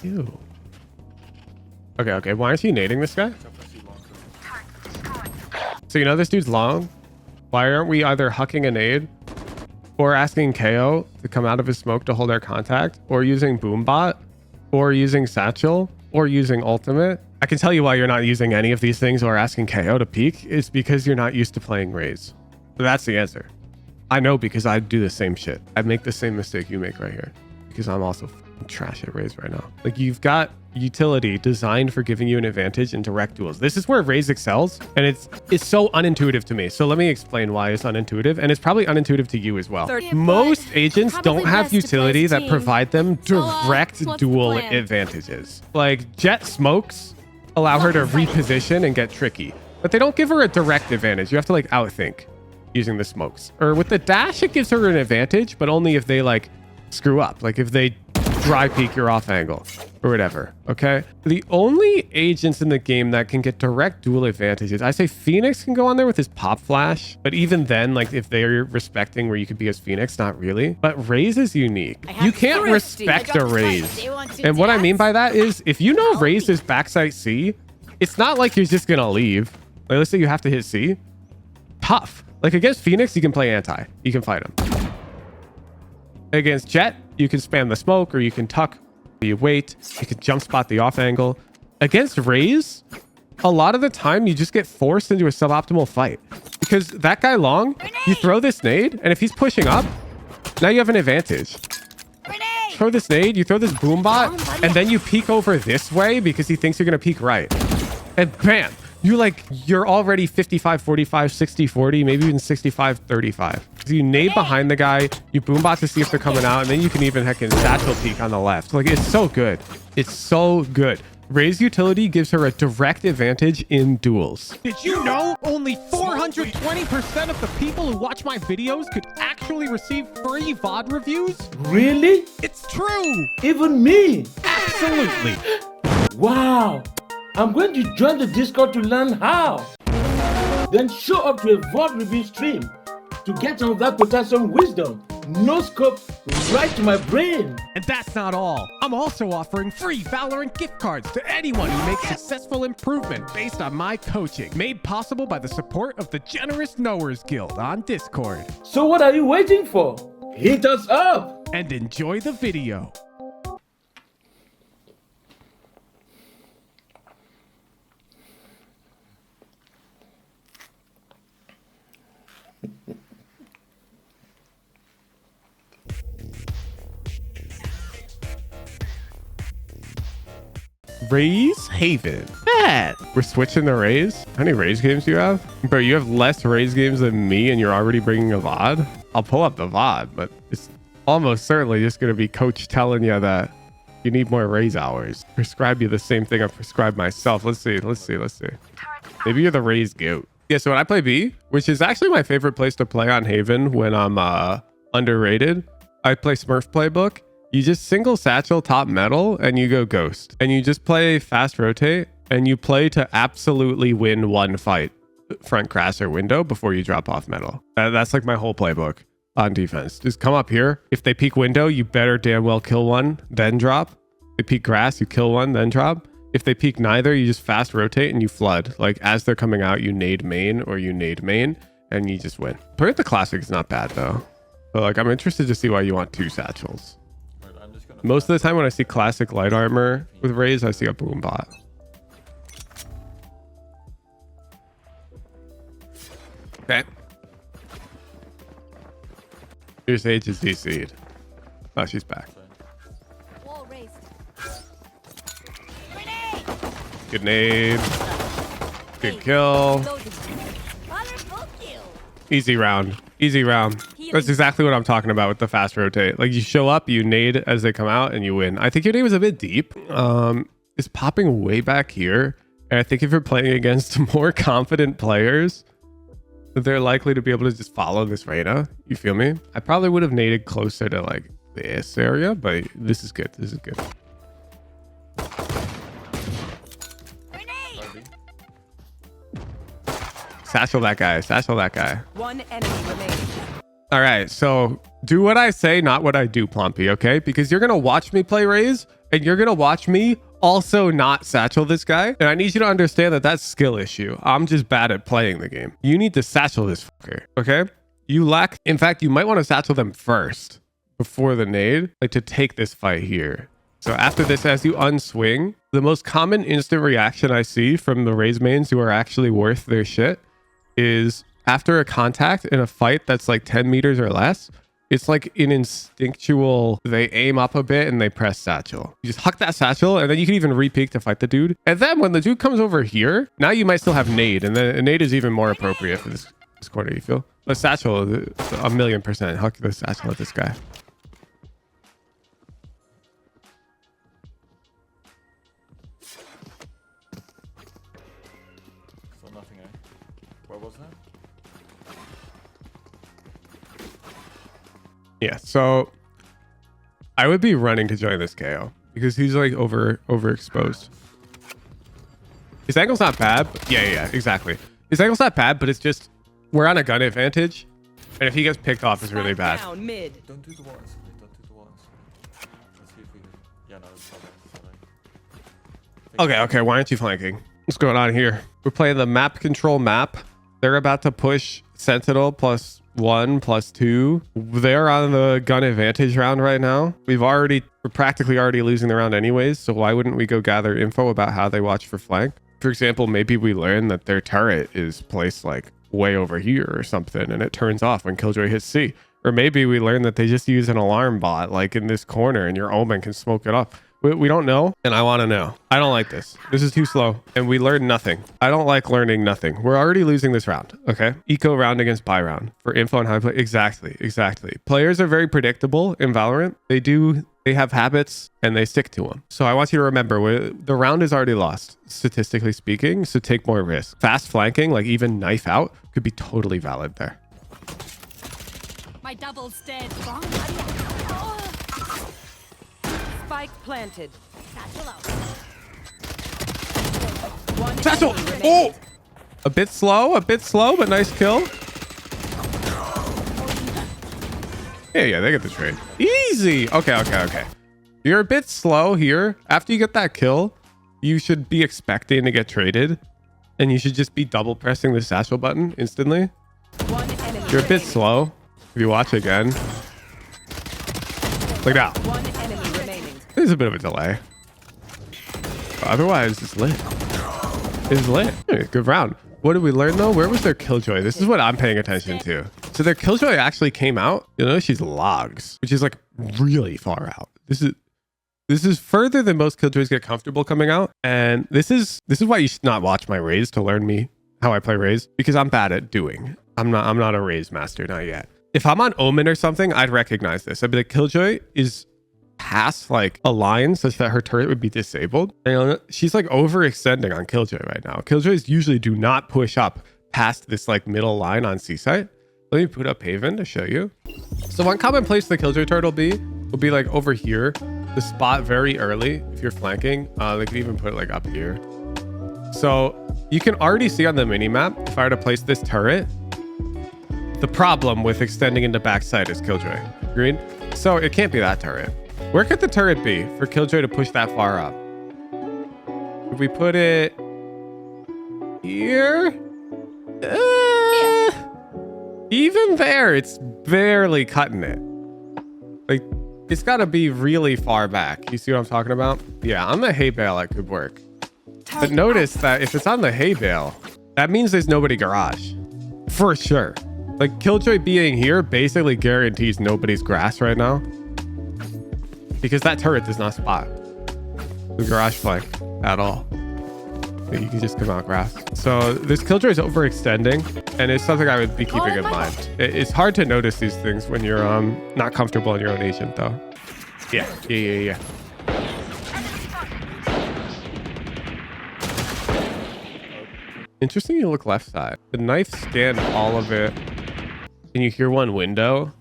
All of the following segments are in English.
Ew. Okay. Why aren't you nading this guy? So you know this dude's long? Why aren't we either hucking a nade or asking KO to come out of his smoke to hold our contact, or using Boombot, or using Satchel, or using Ultimate? I can tell you why you're not using any of these things or asking KO to peek. It's because you're not used to playing RAZE. That's the answer. I know, because I do the same shit. I make the same mistake you make right here, because I'm also trash at RAZE right now. Like, you've got utility designed for giving you an advantage in direct duels. This is where RAZE excels, and it's so unintuitive to me. So let me explain why it's unintuitive, and it's probably unintuitive to you as well. Most agents don't have utility that provide them direct duel advantages. Like, Jet smokes allow her to reposition and get tricky, but they don't give her a direct advantage. You have to like outthink using the smokes. Or with the dash, it gives her an advantage, but only if they like screw up, like if they dry peek your off angle or whatever. Okay, the only agents in the game that can get direct duel advantages, I say Phoenix can go on there with his pop flash, but even then, like if they're respecting where you could be as Phoenix, not really. But RAZE is unique. You can't respect a RAZE, and what I mean by that is if you know RAZE is backside C, it's not like you're just gonna leave. Like, let's say you have to hit C, tough. Like against Phoenix, you can play anti, you can fight him. Against Jet, you can spam the smoke, or you can tuck, you wait, you can jump spot the off angle. Against RAZE, a lot of the time you just get forced into a suboptimal fight, because that guy long, you throw this nade, and if he's pushing up, now you have an advantage. Throw this nade, you throw this boom bot, and then you peek over this way because he thinks you're gonna peek right, and bam, you're already 55 45 60 40, maybe even 65 35. So you nade behind the guy, you boombot to see if they're coming out, and then you can even heckin' satchel peek on the left. Like, it's so good. It's so good. RAZE utility gives her a direct advantage in duels. Did you know only 420% of the people who watch my videos could actually receive free VOD reviews? Really? It's true! Even me? Absolutely! Wow! I'm going to join the Discord to learn how. Then show up to a VOD review stream to get some of that potassium wisdom. No scope, right to my brain. And that's not all. I'm also offering free Valorant gift cards to anyone who makes successful improvement based on my coaching, made possible by the support of the Generous Knowers Guild on Discord. So what are you waiting for? Hit us up! And enjoy the video. RAZE Haven. Bad. We're switching to RAZE. How many RAZE games do you have? Bro, you have less RAZE games than me, and you're already bringing a VOD? I'll pull up the VOD, but it's almost certainly just going to be coach telling you that you need more RAZE hours. Prescribe you the same thing I prescribed myself. Let's see. Maybe you're the RAZE goat. Yeah, so when I play B, which is actually my favorite place to play on Haven when I'm underrated, I play Smurf Playbook. You just single satchel top metal and you go ghost, and you just play fast rotate, and you play to absolutely win one fight front crash or window before you drop off metal. That's like my whole playbook on defense. Just come up here. If they peek window, you better damn well kill one, then drop. If they peek grass, you kill one, then drop. If they peek neither, you just fast rotate and you flood. Like as they're coming out, you nade main or you nade main and you just win. Playing with the classic is not bad though. But like, I'm interested to see why you want two satchels. Most of the time when I see classic light armor with RAZE, I see a boom bot. Okay. Here's Sage is DC'd. Oh, she's back. Good nade. Good kill. Easy round. Easy round. That's exactly what I'm talking about with the fast rotate. Like you show up, you nade as they come out, and you win. I think your nade was a bit deep. It's popping way back here. And I think if you're playing against more confident players, they're likely to be able to just follow this Reyna. You feel me? I probably would have naded closer to like this area, but this is good. This is good. Satchel that guy. Satchel that guy. One enemy remaining. All right, so do what I say, not what I do, Plumpy, okay? Because you're going to watch me play RAZE, And you're going to watch me also not satchel this guy. And I need you to understand that that's skill issue. I'm just bad at playing the game. You need to satchel this fucker, okay? You lack, in fact, you might want to satchel them first before the nade, like to take this fight here. So after this, as you unswing, the most common instant reaction I see from the RAZE mains who are actually worth their shit is after a contact in a fight that's like 10 meters or less, it's like an instinctual, they aim up a bit and they press satchel. You just huck that satchel and then you can even re-peek to fight the dude. And then when the dude comes over here, now you might still have nade, and then a nade is even more appropriate for this corner, you feel? But satchel, 1,000,000%. Huck the satchel at this guy. So nothing, eh? Where was that? Yeah, so I would be running to join this KO because he's like overexposed. His angle's not bad. But yeah, exactly. His angle's not bad, but it's just we're on a gun advantage, and if he gets picked off, it's really bad. Down mid. Don't do the ones. Don't do the ones. Let's see if we. Yeah, no, it's not there. Okay. Why aren't you flanking? What's going on here? We're playing the map control map. They're about to push Sentinel +1, +2. They're on the gun advantage round right now. We're practically already losing the round anyways, so why wouldn't we go gather info about how they watch for flank? For example, maybe we learn that their turret is placed like way over here or something, and it turns off when Killjoy hits C. Or maybe we learn that they just use an alarm bot like in this corner and your Omen can smoke it off. We don't know, and I want to know. I don't like this. This is too slow, and we learn nothing. I don't like learning nothing. We're already losing this round, okay? Eco round against buy round for info and how to play. Exactly. Players are very predictable in Valorant. They have habits, and they stick to them. So I want you to remember, the round is already lost, statistically speaking, so take more risk. Fast flanking, like even knife out, could be totally valid there. My double's dead. Spike planted. Satchel out. One Satchel! enemy Oh! remaining. A bit slow, but nice kill. Yeah, they get the trade. Easy. Okay. You're a bit slow here. After you get that kill, you should be expecting to get traded, and you should just be double pressing the satchel button instantly. One enemy You're a bit remaining. slow. If you watch again. Look at that. One enemy remaining. There's a bit of a delay. Otherwise, it's lit. It's lit. Hey, good round. What did we learn though? Where was their killjoy? This is what I'm paying attention to. So their killjoy actually came out. You know, she's logs, which is like really far out. This is further than most killjoys get comfortable coming out. And this is why you should not watch my RAZE to learn me how I play RAZE, because I'm bad at doing. I'm not a RAZE master, not yet. If I'm on Omen or something, I'd recognize this. I'd be like, killjoy is past like a line such that her turret would be disabled. And she's like overextending on killjoy right now. Killjoys usually do not push up past this like middle line on C site. Let me put up Haven to show you. So one common place the killjoy turret will be like over here, the spot very early. If you're flanking, they could even put it like up here. So you can already see on the mini map, if I were to place this turret, the problem with extending into backside is killjoy. Agreed? So it can't be that turret. Where could the turret be for killjoy to push that far up? If we put it here, even there, it's barely cutting it. Like, it's got to be really far back. You see what I'm talking about? Yeah, on the hay bale, it could work. But notice that if it's on the hay bale, that means there's nobody garage. For sure. Like, killjoy being here basically guarantees nobody's grass right now. Because that turret does not spot the garage flank at all. You can just come out grass. So this killjoy is overextending, and it's something I would be keeping in mind. It's hard to notice these things when you're not comfortable in your own agent, though. Yeah. Interesting you look left side. The knife scanned all of it. Can you hear one window?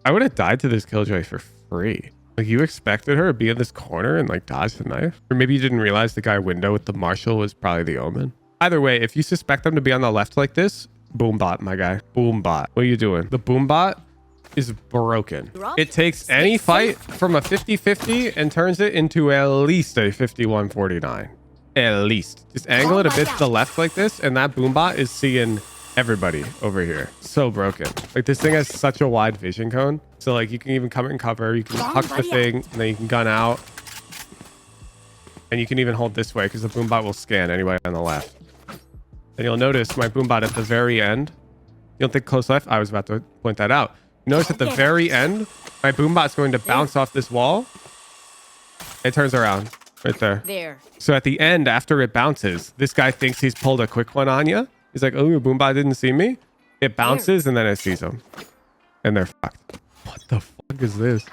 I would have died to this killjoy for free. Like, you expected her to be in this corner and like dodge the knife? Or maybe you didn't realize the guy window with the marshal was probably the Omen. Either way, if you suspect them to be on the left like this, boom bot, my guy. Boom bot. What are you doing? The boom bot is broken. It takes any fight from a 50-50 and turns it into at least a 51-49. At least. Just angle it a bit to the left like this, and that boombot is seeing everybody over here. So broken. Like, this thing has such a wide vision cone. So, like, you can even come in cover. You can huck the thing, and then you can gun out. And you can even hold this way because the boombot will scan anyway on the left. And you'll notice my boombot at the very end. You don't think close left? I was about to point that out. Notice at the very end, my boombot's going to bounce off this wall. It turns around right there. So at the end, after it bounces, this guy thinks he's pulled a quick one on you. He's like, oh, your boombot didn't see me. It bounces and then it sees him. And they're fucked. What the fuck is this?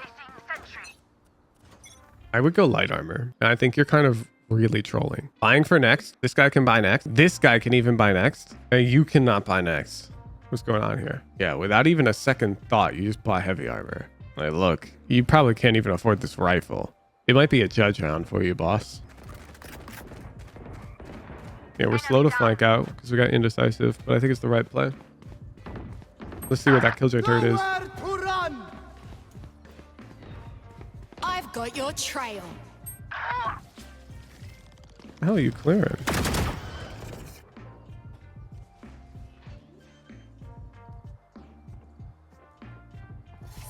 I would go light armor. And I think you're kind of really trolling. Buying for next. This guy can buy next. This guy can even buy next. And you cannot buy next. What's going on here? Yeah, without even a second thought, you just buy heavy armor. Like, look, you probably can't even afford this rifle. It might be a judge round for you, boss. Yeah, we're slow to flank out because we got indecisive, but I think it's the right play. Let's see what that killjoy turret is. I've got your trail. The hell are you clearing?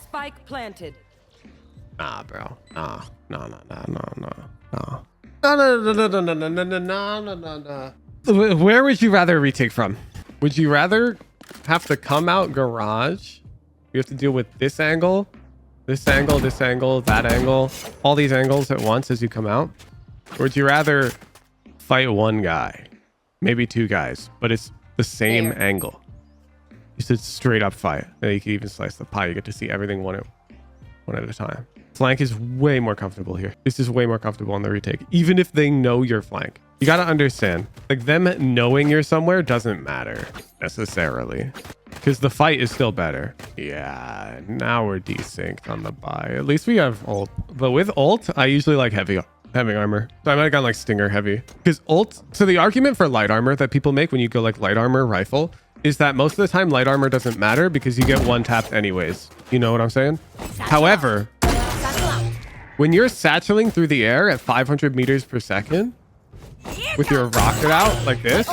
Spike planted. Nah, bro. Nah. No. No. Where would you rather retake from? Would you rather have to come out garage? You have to deal with this angle, that angle, all these angles at once as you come out? Or would you rather fight one guy, maybe two guys, but it's the same angle? You said straight up fight. And you can even slice the pie. You get to see everything one at a time. Flank is way more comfortable here. This is way more comfortable on the retake, even if they know your flank. You got to understand, like, them knowing you're somewhere doesn't matter necessarily because the fight is still better. Yeah, now we're desynced on the buy. At least we have ult, but with ult, I usually like heavy armor. So I might have gone like stinger heavy because ult. So the argument for light armor that people make when you go like light armor rifle is that most of the time light armor doesn't matter because you get one tapped anyways. You know what I'm saying? However, when you're satcheling through the air at 500 meters per second with your rocket out like this,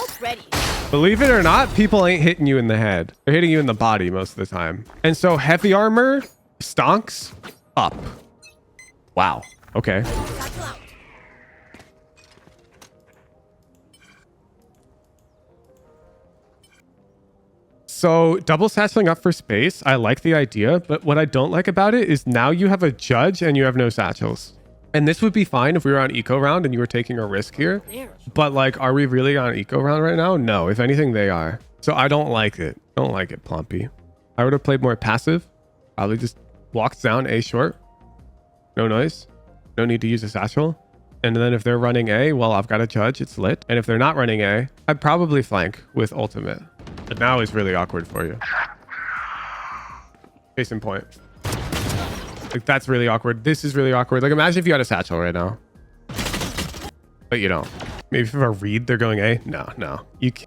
believe it or not, people ain't hitting you in the head. They're hitting you in the body most of the time. And so heavy armor stonks up. Wow. Okay. So double satcheling up for space, I like the idea, but what I don't like about it is now you have a judge and you have no satchels. And this would be fine if we were on eco round and you were taking a risk here. But like, are we really on eco round right now? No, if anything, they are. So I don't like it. Don't like it, Plumpy. I would have played more passive. Probably just walked down A short. No noise. No need to use a satchel. And then if they're running A, well, I've got a judge. It's lit. And if they're not running A, I'd probably flank with ultimate. But now is really awkward for you. Case in point. Like, that's really awkward. This is really awkward. Like, imagine if you had a satchel right now. But you don't. Maybe if a read, they're going A. No.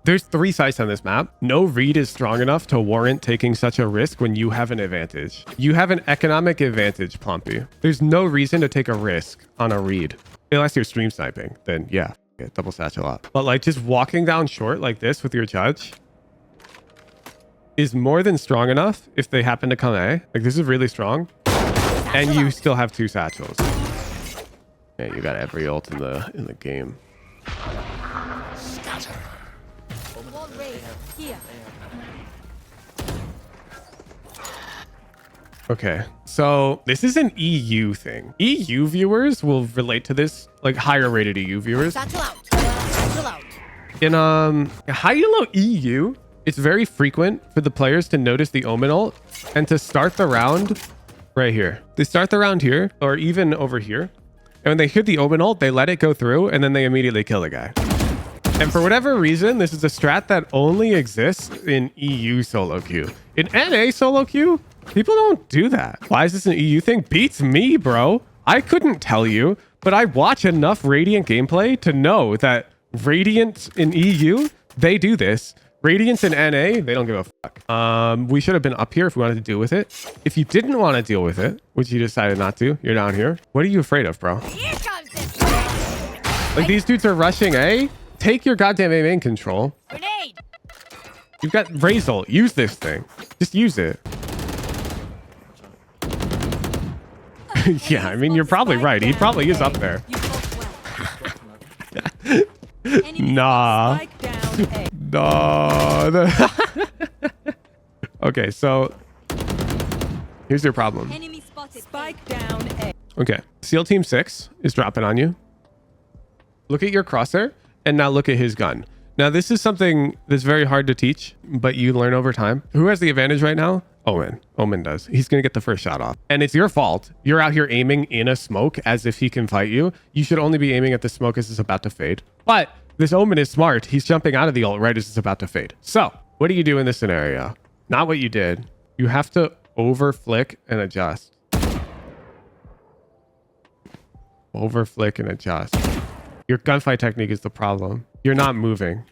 There's 3 sites on this map. No read is strong enough to warrant taking such a risk when you have an advantage. You have an economic advantage, Plumpy. There's no reason to take a risk on a read. Unless you're stream sniping, then yeah, double satchel up. But like, just walking down short like this with your judge is more than strong enough if they happen to come A. Like, this is really strong. And you still have 2 satchels. Yeah, you got every ult in the game. Okay, so this is an EU thing. EU viewers will relate to this, like higher rated EU viewers. In high elo EU, it's very frequent for the players to notice the Omen ult and to start the round right here. They start the round here or even over here. And when they hit the Omen ult, they let it go through and then they immediately kill the guy. And for whatever reason, this is a strat that only exists in EU solo queue. In NA solo queue, people don't do that. Why is this an EU thing? Beats me, bro. I couldn't tell you, but I watch enough Radiant gameplay to know that Radiant in EU, they do this. Radiance and NA, they don't give a fuck. We should have been up here if we wanted to deal with it. If you didn't want to deal with it, which you decided not to, you're down here. What are you afraid of, bro? Here comes this. Like, these dudes are rushing A. Take your goddamn A main control. Grenade. You've got RAZE ult. Use this thing. Just use it. Yeah, I mean, you're probably right. He probably is up there. You fought well. Nah. Spike down A. No. Okay, so here's your problem. Enemy spotted. Spike down A. Okay, SEAL Team 6 is dropping on you. Look at your crosshair and now look at his gun. Now, this is something that's very hard to teach, but you learn over time. Who has the advantage right now? Omen. Omen does. He's going to get the first shot off. And it's your fault. You're out here aiming in a smoke as if he can fight you. You should only be aiming at the smoke as it's about to fade. But this Omen is smart. He's jumping out of the ult right as it's about to fade. So what do you do in this scenario? Not what you did. You have to over flick and adjust. Over flick and adjust. Your gunfight technique is the problem. You're not moving.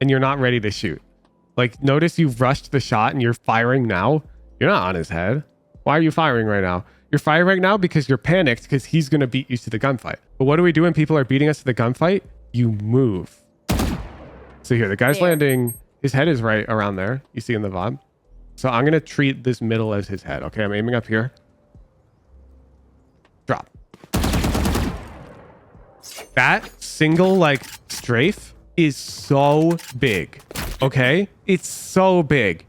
And you're not ready to shoot. Like, notice you've rushed the shot and you're firing now. You're not on his head. Why are you firing right now? You're firing right now because you're panicked because he's going to beat you to the gunfight. But what do we do when people are beating us to the gunfight? You move. So here, the guy's landing. His head is right around there. You see in the VOD. So I'm going to treat this middle as his head. Okay, I'm aiming up here. Drop. That single, like, strafe is so big. Okay? It's so big.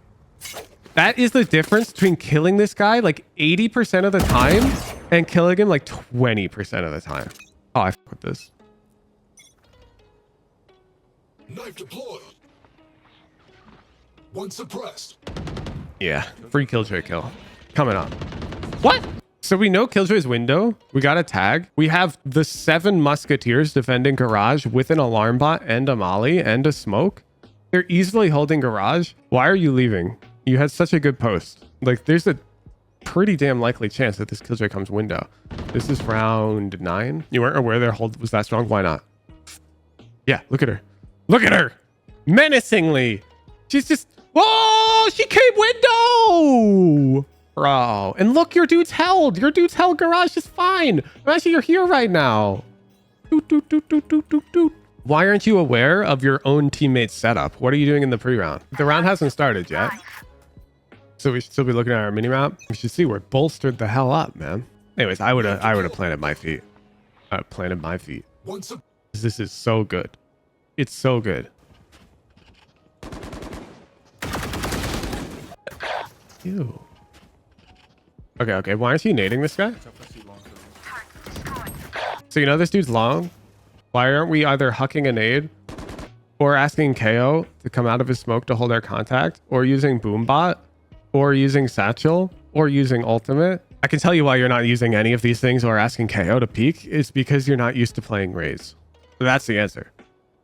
That is the difference between killing this guy like 80% of the time and killing him like 20% of the time. Oh, I fuck with this. Knife deployed. One suppressed. Yeah, free Killjoy kill. Coming up. What? So we know Killjoy's window. We got a tag. We have the 7 musketeers defending garage with an alarm bot and a molly and a smoke. They're easily holding garage. Why are you leaving? You had such a good post. Like, there's a pretty damn likely chance that this Killjoy comes window. This is round 9. You weren't aware their hold was that strong? Why not? Yeah, look at her. Look at her. Menacingly. She's just... Whoa! She came window! Bro. And look, your dude's held. Your dude's held garage is fine. Actually, you're here right now. Doot, doot, doot, doot, doot, doot, doot. Why aren't you aware of your own teammate's setup? What are you doing in the pre-round? The round hasn't started yet. So we should still be looking at our mini-map. We should see we're bolstered the hell up, man. Anyways, I would have planted my feet. I planted my feet. This is so good. It's so good. Ew. Okay. Why aren't you nading this guy? So you know this dude's long? Why aren't we either hucking a nade or asking KO to come out of his smoke to hold our contact, or using Boombot, or using Satchel, or using Ultimate? I can tell you why you're not using any of these things or asking KO to peek. It's because you're not used to playing RAZE. That's the answer.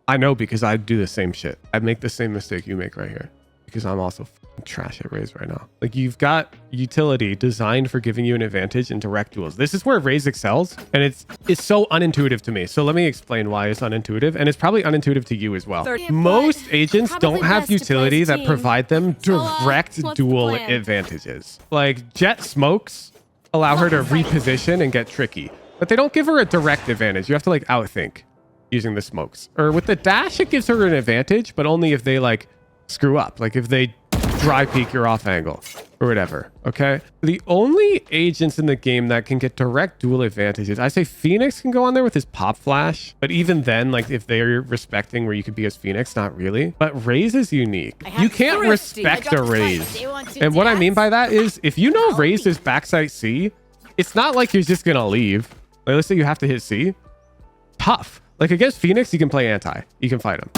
I know, because I do the same shit. I make the same mistake you make right here. Because I'm also trash at RAZE right now. Like, you've got utility designed for giving you an advantage in direct duels. This is where RAZE excels, and it's so unintuitive to me. So let me explain why it's unintuitive, and it's probably unintuitive to you as well. Most agents don't have utility that provide them direct duel advantages. Like, Jet smokes allow her to reposition and get tricky, but they don't give her a direct advantage. You have to like outthink using the smokes. Or with the dash, it gives her an advantage, but only if they like screw up, like if they dry peek your off angle or whatever. Okay, the only agents in the game that can get direct duel advantages, I say Phoenix can go on there with his pop flash, but even then, like if they're respecting where you could be as Phoenix, not really. But RAZE is unique. You can't respect a RAZE, and what I mean by that is if you know RAZE is backside C, it's not like you're just gonna leave. Like, let's say you have to hit C, tough. Like against Phoenix, you can play anti, you can fight him.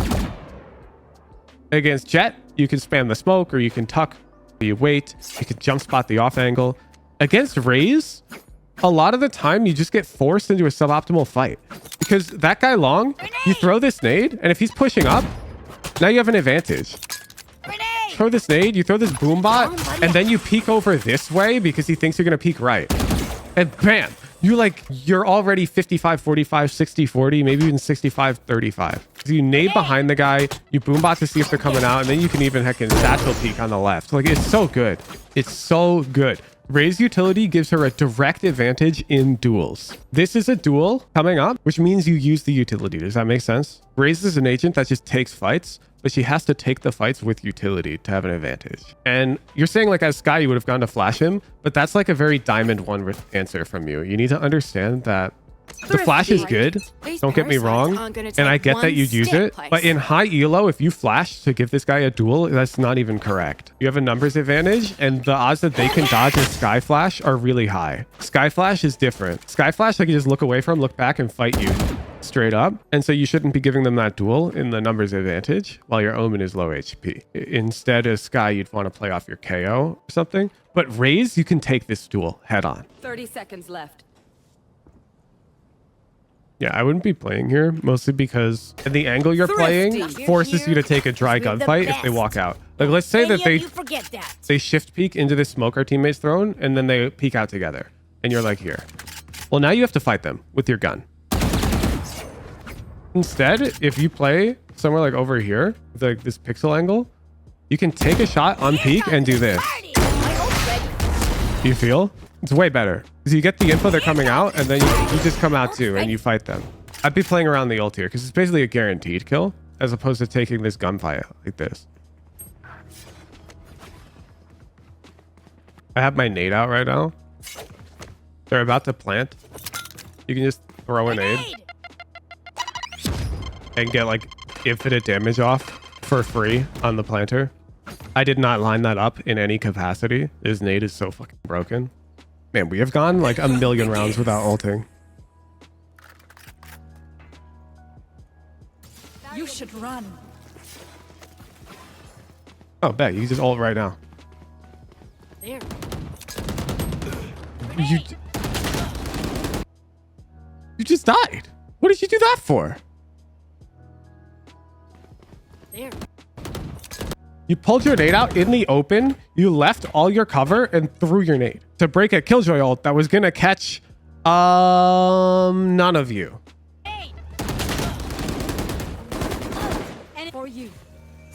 Against Jet, you can spam the smoke, or you can tuck, you wait, you can jump spot the off angle. Against RAZE, a lot of the time you just get forced into a suboptimal fight, because that guy long, you throw this nade, and if he's pushing up, now you have an advantage. Throw this nade, you throw this boom bot, and then you peek over this way because he thinks you're gonna peek right, and bam, you're already 55, 45, 60, 40, maybe even 65, 35. So you nade behind the guy, you boombot to see if they're coming out, and then you can even heckin' satchel peek on the left. Like, it's so good. It's so good. RAZE utility gives her a direct advantage in duels. This is a duel coming up, which means you use the utility. Does that make sense? RAZE is an agent that just takes fights, but she has to take the fights with utility to have an advantage. And you're saying like as Skye, you would have gone to flash him, but that's like a very diamond one answer from you. You need to understand that the flash is good, don't get me wrong, and I get that you'd use it, but in high elo, if you flash to give this guy a duel, that's not even correct. You have a numbers advantage, and the odds that they can dodge a Skye flash are really high. Skye flash is different. Skye flash, they can just look away from, look back, and fight you straight up, and so you shouldn't be giving them that duel in the numbers advantage while your Omen is low HP. Instead of Skye, you'd want to play off your KO or something, but RAZE, you can take this duel head on. 30 seconds left. Yeah, I wouldn't be playing here, mostly because the angle you're playing forces you to take a dry gunfight if they walk out. Like, let's say that they shift peek into this smoke our teammate's thrown, and then they peek out together, and you're like here. Well, now you have to fight them with your gun. Instead, if you play somewhere like over here, like this pixel angle, you can take a shot on peek and do this. You feel? It's way better. Because you get the info they're coming out, and then you just come out too, and you fight them. I'd be playing around the ult here, because it's basically a guaranteed kill, as opposed to taking this gunfight like this. I have my nade out right now. They're about to plant. You can just throw a nade and get like infinite damage off for free on the planter. I did not line that up in any capacity. This nade is so fucking broken. Man, we have gone like a million rounds without ulting. You should run. Oh, bet you can just ult right now. There. You just died. What did you do that for? There. You pulled your nade out in the open, you left all your cover and threw your nade to break a Killjoy ult that was gonna catch none of you. And for you.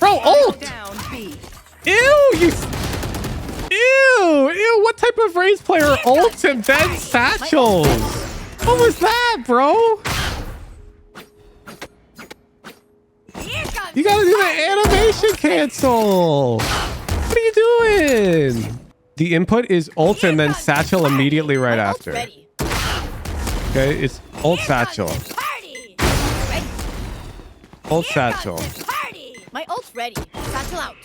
Bro, ult! Down B. Ew, ew, what type of RAZE player ults and then satchels? What was that, bro? You gotta do the animation cancel. What are you doing? The input is ult and then satchel immediately right after. Okay, it's ult satchel. Ult satchel. My ult's ready. Satchel out.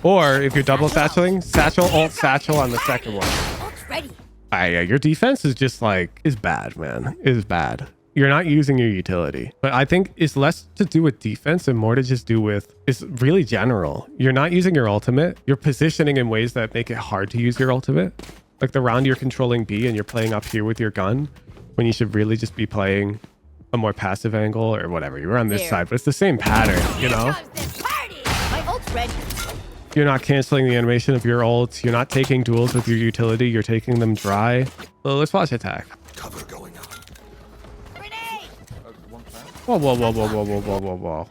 Or if you're double satcheling, satchel, ult, satchel on the second one. Ult's ready. Yeah, your defense is just like, is bad, man. Is bad. You're not using your utility. But I think it's less to do with defense and more to just do with, it's really general. You're not using your ultimate. You're positioning in ways that make it hard to use your ultimate. Like the round you're controlling B and you're playing up here with your gun when you should really just be playing a more passive angle or whatever. You're on this side, but it's the same pattern, you know? My ult's ready. You're not canceling the animation of your ults. You're not taking duels with your utility. You're taking them dry. So let's watch attack. Cover going on. Whoa, whoa, whoa, whoa, whoa, whoa, whoa, whoa, whoa.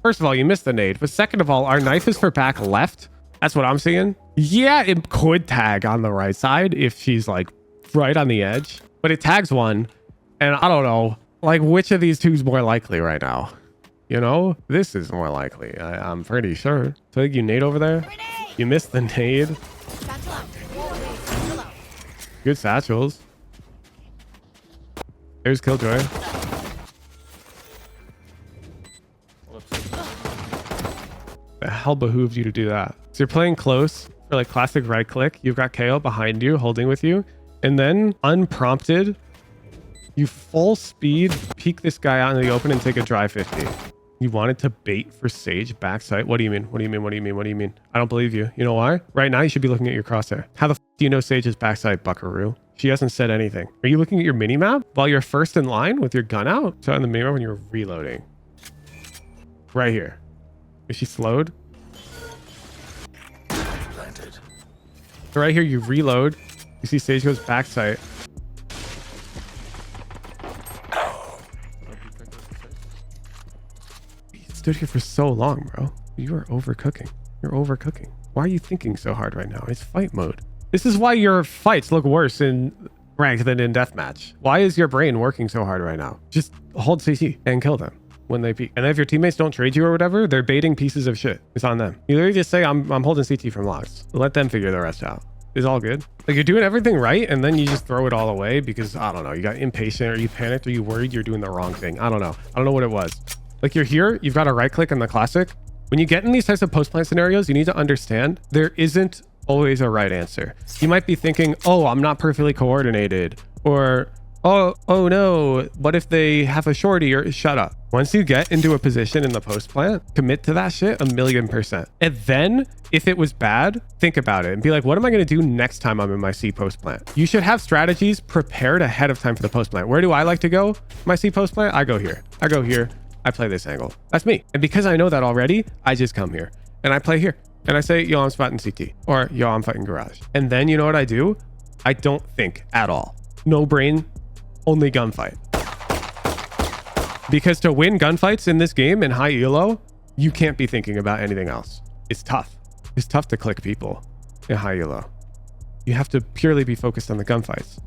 First of all, you missed the nade. But second of all, our knife is for back left. That's what I'm seeing. Yeah, it could tag on the right side if she's like right on the edge. But it tags one. And I don't know, like which of these two is more likely right now? You know, this is more likely. I'm pretty sure. So I think you nade over there. You missed the nade. Satchel out. Satchel out. Good satchels. There's Killjoy. The hell behooved you to do that? So you're playing close for like classic right click. You've got KO behind you, holding with you. And then unprompted, you full speed peek this guy out in the open and take a dry 50. You wanted to bait for Sage backside. What do you mean? What do you mean? What do you mean? What do you mean? I don't believe you. You know why? Right now, you should be looking at your crosshair. How the f do you know Sage is backside, buckaroo? She hasn't said anything. Are you looking at your minimap while you're first in line with your gun out? So on the minimap when you're reloading. Right here. Is she slowed? Planted. So right here, you reload. You see Sage goes backside. He stood here for so long, bro. You are overcooking. You're overcooking. Why are you thinking so hard right now? It's fight mode. This is why your fights look worse in ranked than in deathmatch. Why is your brain working so hard right now? Just hold CT and kill them when they peek. And if your teammates don't trade you or whatever, they're baiting pieces of shit. It's on them. You literally just say, I'm holding CT from logs. Let them figure the rest out. It's all good. Like, you're doing everything right, and then you just throw it all away because, I don't know, you got impatient or you panicked or you worried you're doing the wrong thing. I don't know. I don't know what it was. Like, you're here, you've got a right click in the classic. When you get in these types of post-plant scenarios, you need to understand there isn't always a right answer. You might be thinking, oh, I'm not perfectly coordinated, or oh no, what if they have a shorty, or shut up. Once you get into a position in the post plant, commit to that shit 1,000,000%. And then if it was bad, think about it and be like, what am I going to do next time I'm in my C post plant? You should have strategies prepared ahead of time for the post plant. Where do I like to go? My C post plant? I go here. I go here. I play this angle. That's me. And because I know that already, I just come here and I play here. And I say, yo, I'm spotting CT, or yo, I'm fighting garage. And then you know what I do? I don't think at all. No brain, only gunfight. Because to win gunfights in this game in high elo, you can't be thinking about anything else. It's tough. It's tough to click people in high elo. You have to purely be focused on the gunfights.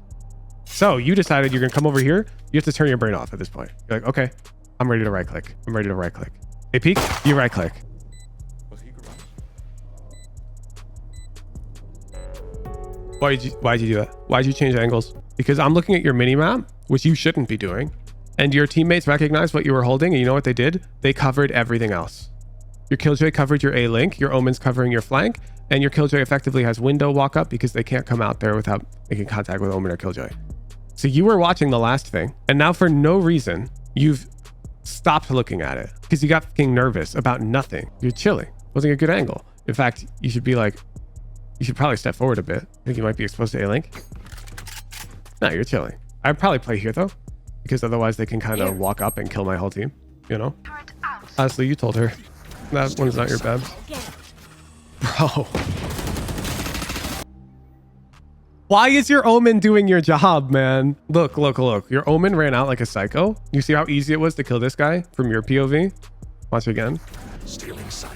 So you decided you're gonna come over here. You have to turn your brain off at this point. You're like, okay, I'm ready to right click. I'm ready to right click. Hey, peek, you right click. Was he garage? Why'd you do that? Why'd you change angles? Because I'm looking at your mini map, which you shouldn't be doing. And your teammates recognized what you were holding. And you know what they did? They covered everything else. Your Killjoy covered your A link. Your Omen's covering your flank. And your Killjoy effectively has window walk up because they can't come out there without making contact with Omen or Killjoy. So you were watching the last thing. And now for no reason, you've stopped looking at it because you got fucking nervous about nothing. You're chilling. Wasn't a good angle. In fact, you should be like, you should probably step forward a bit. I think you might be exposed to A-Link. No, you're chilling. I'd probably play here though, because otherwise they can kind of walk up and kill my whole team, you know? Honestly, you told her. That one's not your bad. Bro. Why is your Omen doing your job, man? Look. Your Omen ran out like a psycho. You see how easy it was to kill this guy from your POV? Watch again. Stealing sight.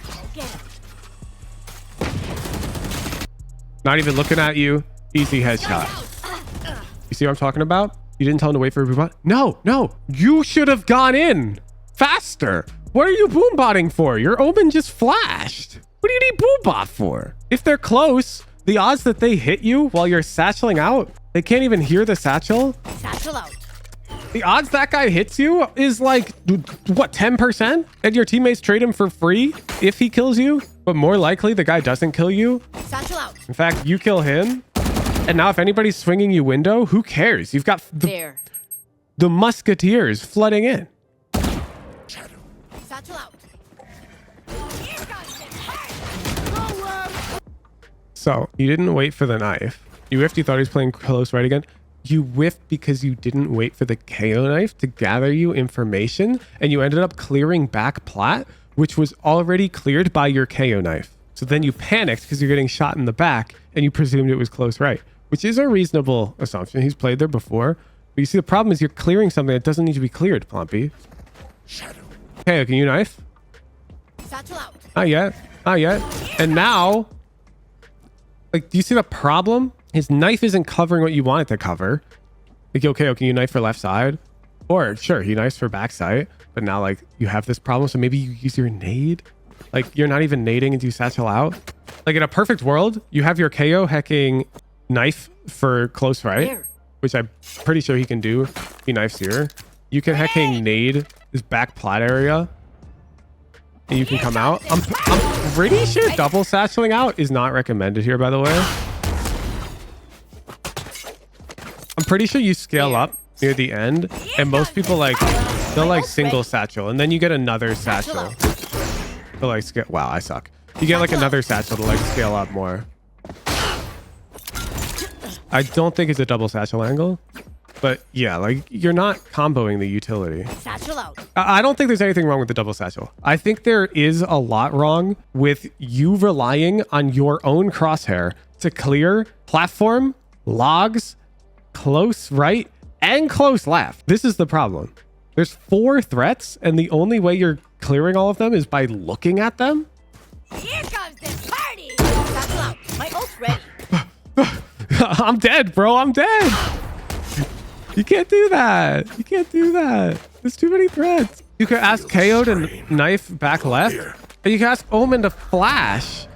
Not even looking at you. Easy headshot. You see what I'm talking about? You didn't tell him to wait for a boom. No. You should have gone in faster. What are you boom botting for? Your Omen just flashed. What do you need boom bot for? If they're close, the odds that they hit you while you're satcheling out, they can't even hear the satchel. Satchel out. The odds that guy hits you is like, what, 10%? And your teammates trade him for free if he kills you? But more likely, the guy doesn't kill you. Satchel out. In fact, you kill him. And now if anybody's swinging you window, who cares? You've got There. the musketeers flooding in. Satchel out. So you didn't wait for the knife. You whiffed, you thought he was playing close right again. You whiffed because you didn't wait for the KO knife to gather you information, and you ended up clearing back plat, which was already cleared by your KO knife. So then you panicked because you're getting shot in the back and you presumed it was close right, which is a reasonable assumption. He's played there before. But you see, the problem is you're clearing something that doesn't need to be cleared, Plumpy. KO, can you knife? Satchel out. Not yet. And now, like, do you see the problem? His knife isn't covering what you want it to cover. Like, okay, can you knife for left side? Or sure, he knifes for backside, but now like you have this problem. So maybe you use your nade. Like you're not even nading and you satchel out. Like in a perfect world, you have your KO hacking knife for close right, There. which I'm pretty sure he can do. He knifes here. You can hacking nade this back plat area. And you can come out. I'm pretty sure double satcheling out is not recommended here, by the way. I'm pretty sure you scale up near the end, and most people like they'll like single satchel, and then you get another satchel to like scale. Wow, I suck. You get like another satchel to like scale up more. I don't think it's a double satchel angle, but yeah, like you're not comboing the utility. Satchel out. I don't think there's anything wrong with the double satchel. I think there is a lot wrong with you relying on your own crosshair to clear platform logs, close right, and close left. This is the problem. There's 4 threats, and the only way you're clearing all of them is by looking at them. Here comes the party! Satchel out. My ult's ready. I'm dead, bro. I'm dead. You can't do that. You can't do that. There's too many threats. You could ask KO to knife back left. And you can ask Omen to flash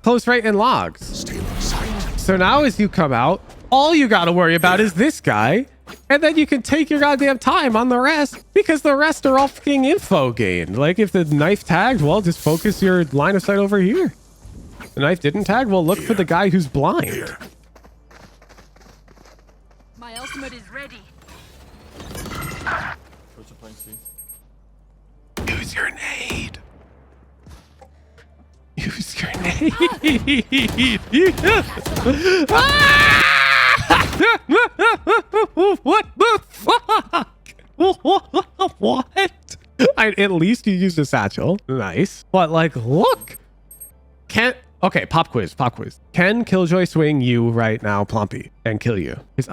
close right and logs. Stay in sight. So now as you come out, all you got to worry about is this guy. And then you can take your goddamn time on the rest because the rest are all fucking info gained. Like if the knife tagged, well, just focus your line of sight over here. The knife didn't tag, well, look for the guy who's blind. Here. My ultimate is ready. Coach are playing C. Use your nade. Use your nade. What the fuck? What? At least you used a satchel. Nice. But like, look. Okay, pop quiz. Can Killjoy swing you right now, Plumpy, and kill you? Because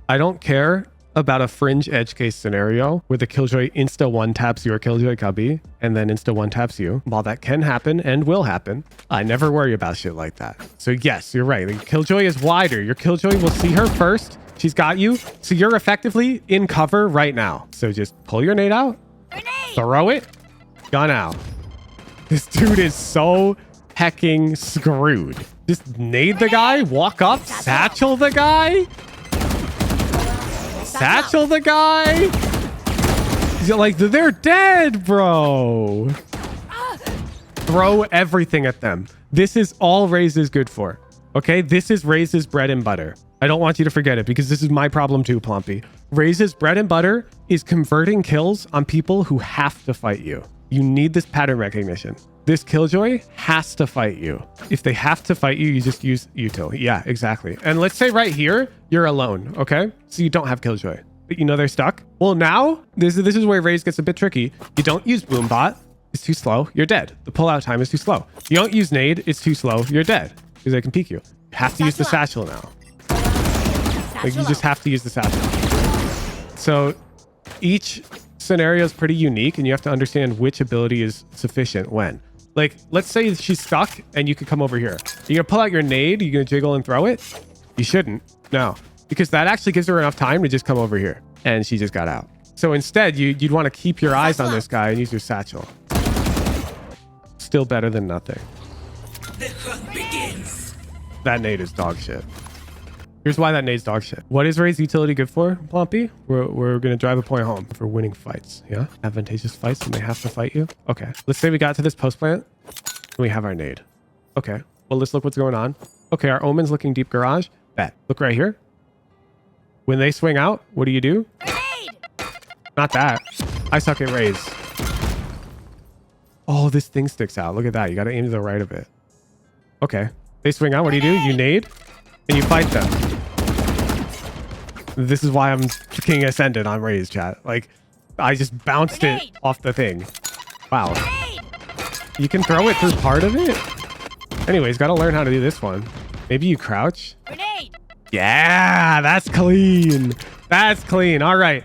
I don't care about a fringe edge case scenario where the Killjoy insta one taps your Killjoy cubby and then insta one taps you. While that can happen and will happen, I never worry about shit like that. So yes, you're right. The Killjoy is wider. Your Killjoy will see her first. She's got you. So you're effectively in cover right now. So just pull your nade out, throw it, gun out. This dude is so hecking screwed. Just nade the guy, walk up, satchel the guy. Satchel the guy. Like, they're dead, bro. Throw everything at them. This is all RAZE is good for. Okay, this is RAZE's bread and butter. I don't want you to forget it because this is my problem too, Plumpy. RAZE's bread and butter is converting kills on people who have to fight you. You need this pattern recognition. This Killjoy has to fight you. If they have to fight you, you just use util. Yeah, exactly. And let's say right here, you're alone, okay? So you don't have Killjoy, but you know they're stuck. Well, now, this is where RAZE gets a bit tricky. You don't use Boombot. It's too slow. You're dead. The pullout time is too slow. You don't use nade. It's too slow. You're dead because they can peek you. You have to use the satchel now. Like, you just have to use the satchel. So each scenario is pretty unique and you have to understand which ability is sufficient when. Like, let's say she's stuck and you could come over here. You're gonna pull out your nade, you're gonna jiggle and throw it? You shouldn't. No. Because that actually gives her enough time to just come over here. And she just got out. So instead, you'd want to keep your eyes on this guy and use your satchel. Still better than nothing. The hunt begins. That nade is dog shit. Here's why that nade's dog shit. What is RAZE utility good for, Plumpy? We're going to drive a point home for winning fights. Yeah? Advantageous fights when they have to fight you. Okay. Let's say we got to this post plant and we have our nade. Okay. Well, let's look what's going on. Okay. Our Omen's looking deep garage. Bet. Look right here. When they swing out, what do? Not that. I suck at RAZE. Oh, this thing sticks out. Look at that. You got to aim to the right of it. Okay. They swing out. What do? You nade and you fight them. This is why I'm King Ascendant on RAZE, chat. Like, I just bounced it off the thing. Wow. You can throw it through part of it? Anyways, got to learn how to do this one. Maybe you crouch. Yeah, that's clean. That's clean. All right.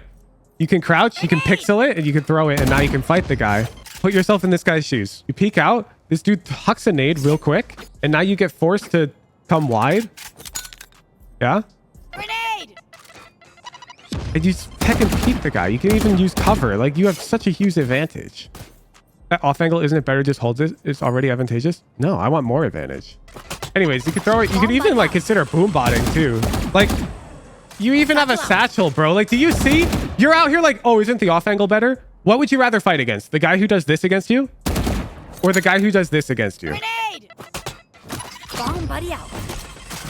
You can crouch, you can pixel it, and you can throw it, and now you can fight the guy. Put yourself in this guy's shoes. You peek out. This dude hucks a nade real quick, and now you get forced to come wide. Yeah? And you and peek the guy. You can even use cover. Like, you have such a huge advantage. That off angle, isn't it better just hold it? It's already advantageous? No, I want more advantage. Anyways, you can throw it. You can even like consider boom botting too. Like, you even have a satchel, bro. Like, do you see? You're out here like, oh, isn't the off angle better? What would you rather fight against? The guy who does this against you? Or the guy who does this against you? Bomb buddy out.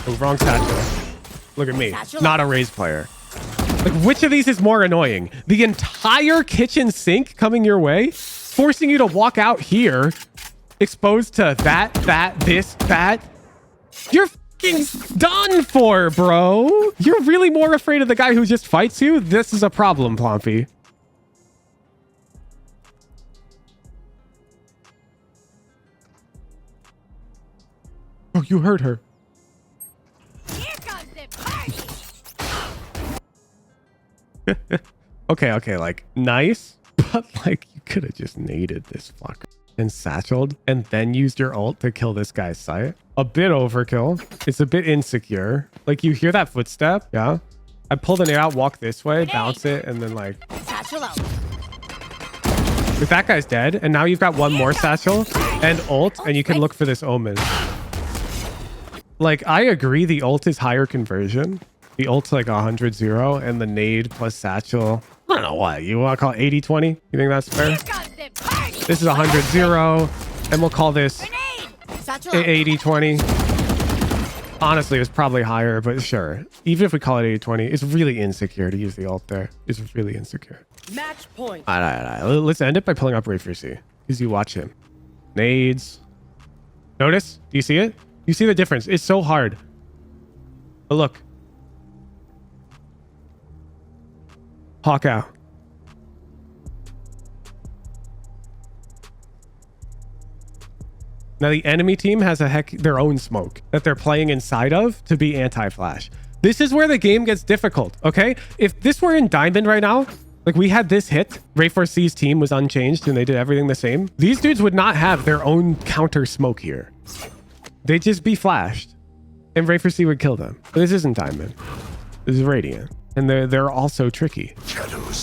Oh, wrong satchel. Look at me. Not a RAZE player. Like, which of these is more annoying? The entire kitchen sink coming your way, forcing you to walk out here, exposed to that, this, that. You're fucking done for, bro. You're really more afraid of the guy who just fights you? This is a problem, Plumpy. Oh, you heard her. Here comes the party. Okay, like nice, but like you could have just naded this fucker and satcheled and then used your ult to kill this guy's sight. A bit overkill. It's a bit insecure. Like you hear that footstep, yeah? I pull the nade out, walk this way, bounce it, and then like Satchel out. if that guy's dead, and now you've got one more satchel and ult, and you can look for this omen. Like I agree, the ult is higher conversion. The ult's like 100-0, and the nade plus satchel. I don't know what you want to call it 80-20. You think that's fair? Here comes the party. This is 100-0, and we'll call this Grenade. Satchel out. 80-20. Honestly, it's probably higher, but sure. Even if we call it 80-20, it's really insecure to use the ult there. It's really insecure. Match point. All right. Let's end it by pulling up Ray for C. Because you watch him. Nades. Notice? Do you see it? You see the difference? It's so hard. But look. Hawk out. Now the enemy team has their own smoke that they're playing inside of to be anti-flash. This is where the game gets difficult, okay? If this were in Diamond right now, like we had this hit, Ray4C's team was unchanged and they did everything the same. These dudes would not have their own counter smoke here. They'd just be flashed and Ray4C would kill them. But this isn't Diamond. This is Radiant. And they're also tricky.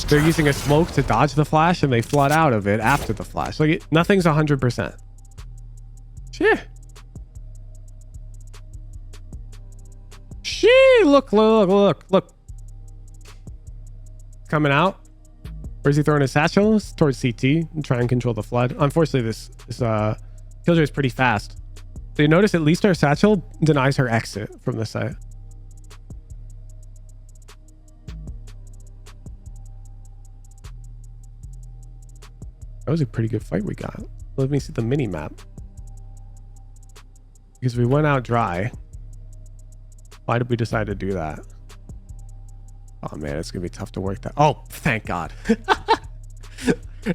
They're using a smoke to dodge the flash and they flood out of it after the flash. Like nothing's 100%. Shit. Shit. Look. Coming out. Where's he throwing his satchels? Towards CT and try and control the flood. Unfortunately, this Killjoy is pretty fast. So you notice at least our satchel denies her exit from the site. That was a pretty good fight we got. Let me see the mini map. Because we went out dry. Why did we decide to do that? Oh man, it's gonna be tough to work that. Oh, thank God.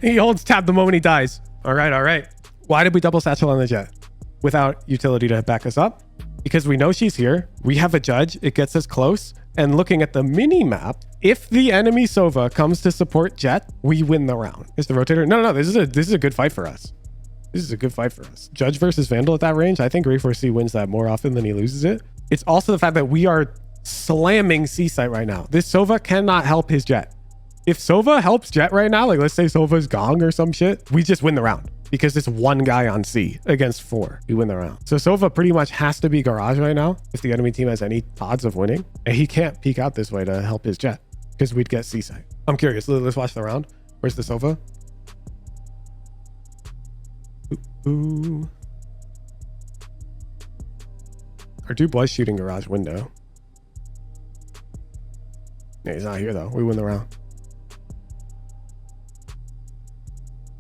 He holds tab the moment he dies. All right. Why did we double satchel on the jet without utility to back us up? Because we know she's here. We have a judge. It gets us close. And looking at the mini map, if the enemy Sova comes to support jet, we win the round. Is the rotator? No. This is a good fight for us. This is a good fight for us. Judge versus Vandal at that range. I think Ray4C wins that more often than he loses it. It's also the fact that we are slamming C site right now. This Sova cannot help his jet. If Sova helps jet right now, like let's say Sova's gong or some shit, we just win the round because it's one guy on C against 4. We win the round. So Sova pretty much has to be garage right now if the enemy team has any odds of winning. And he can't peek out this way to help his jet because we'd get C site. I'm curious. Let's watch the round. Where's the Sova? Ooh. Our dude was shooting garage window. Yeah, he's not here though. We win the round.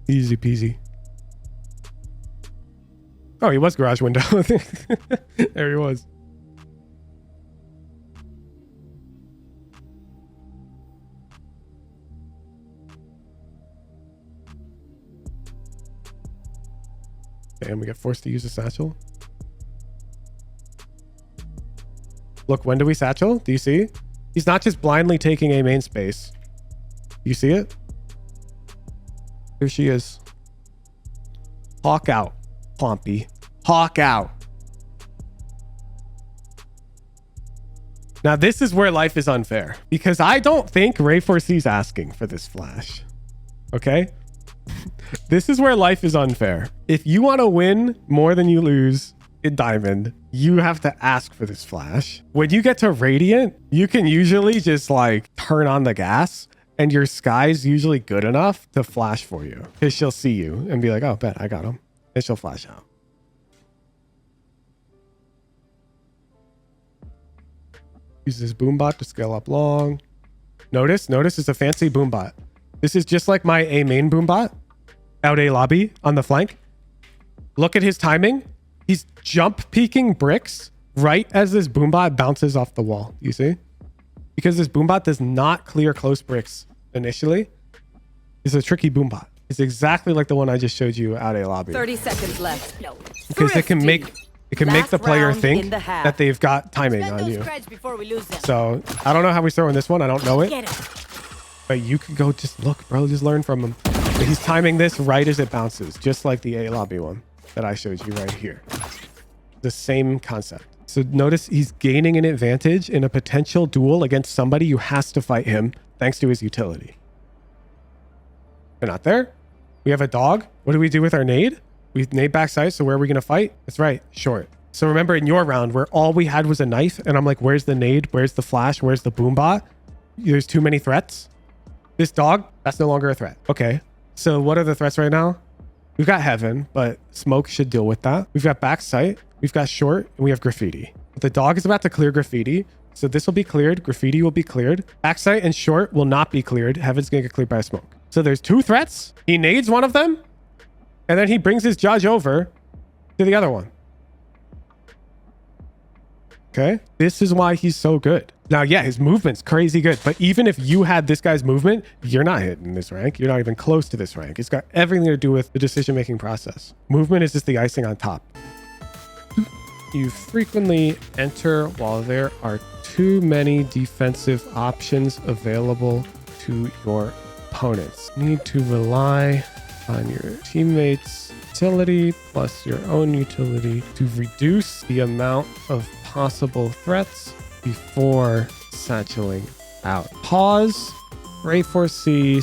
Easy peasy. Oh, he was garage window. There he was. And we get forced to use a satchel. Look, when do we satchel? Do you see? He's not just blindly taking a main space. You see it? Here she is. Hawk out, Pompey. Hawk out. Now, this is where life is unfair because I don't think Ray4C's asking for this flash. Okay? This is where life is unfair. If you want to win more than you lose in Diamond, you have to ask for this flash. When you get to Radiant, you can usually just like turn on the gas and your Sky's usually good enough to flash for you because she'll see you and be like, oh, bet I got him. And she'll flash out. Use this boombot to scale up long. Notice it's a fancy boombot. This is just like my A main boombot. Out A lobby on the flank. Look at his timing. He's jump peeking bricks right as this boombot bounces off the wall. You see? Because this boombot does not clear close bricks initially. It's a tricky boombot. It's exactly like the one I just showed you out A lobby. 30 seconds left. No. Because it can make It can make Last the player round think in the half. that they've got timing Spend on those you. creds before we lose them. So I don't know how he's throwing this one. I don't know it. Get him. But you could go just look, bro. Just learn from him. But he's timing this right as it bounces, just like the A lobby one that I showed you right here. The same concept. So notice he's gaining an advantage in a potential duel against somebody who has to fight him thanks to his utility. They're not there. We have a dog. What do we do with our nade? We nade backside. So where are we going to fight? That's right. Short. So remember in your round where all we had was a knife and I'm like, where's the nade? Where's the flash? Where's the boom bot? There's too many threats. This dog, that's no longer a threat. Okay. So what are the threats right now? We've got heaven, but smoke should deal with that. We've got backside. We've got short and we have graffiti. The dog is about to clear graffiti. So this will be cleared. Graffiti will be cleared. Backside and short will not be cleared. Heaven's going to get cleared by a smoke. So there's two threats. He nades one of them. And then he brings his judge over to the other one. Okay. This is why he's so good. Now, yeah, his movement's crazy good. But even if you had this guy's movement, you're not hitting this rank. You're not even close to this rank. It's got everything to do with the decision-making process. Movement is just the icing on top. You frequently enter while there are too many defensive options available to your opponents. You need to rely on your teammates' utility plus your own utility to reduce the amount of possible threats before satcheling out. Pause Ray 4C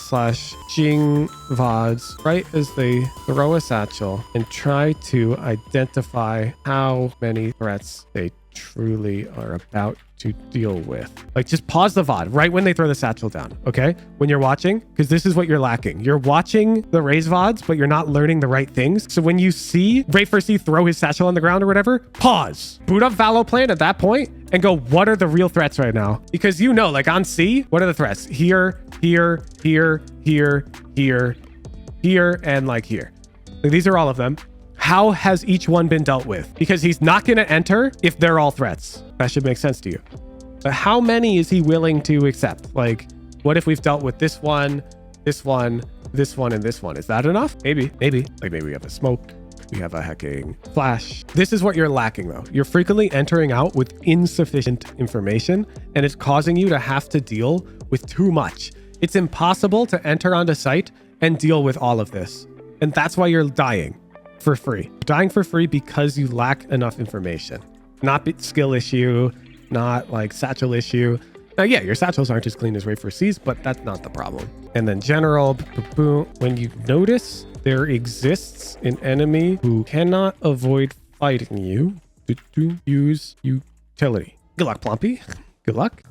/ Jing VODs right as they throw a satchel and try to identify how many threats they truly are about to deal with. Like just pause the VOD right when they throw the satchel down, okay? When you're watching, because this is what you're lacking. You're watching the RAZE VODs, but you're not learning the right things. So when you see Ray 4C throw his satchel on the ground or whatever, pause. Boot up Valoplan at that point and go, what are the real threats right now? Because you know, like on C, what are the threats? Here, here, here, here, here, here, and like here. Like, these are all of them. How has each one been dealt with? Because he's not going to enter if they're all threats. That should make sense to you. But how many is he willing to accept? Like, what if we've dealt with this one, this one, this one, and this one? Is that enough? Maybe. Like maybe we have a smoke. We have a hacking flash. This is what you're lacking though. You're frequently entering out with insufficient information and it's causing you to have to deal with too much. It's impossible to enter onto site and deal with all of this. And that's why you're dying for free. You're dying for free because you lack enough information. Not skill issue, not like satchel issue. Now, yeah, your satchels aren't as clean as Ray 4C's, but that's not the problem. And then general, when you notice there exists an enemy who cannot avoid fighting you, use utility. Good luck, Plumpy. Good luck.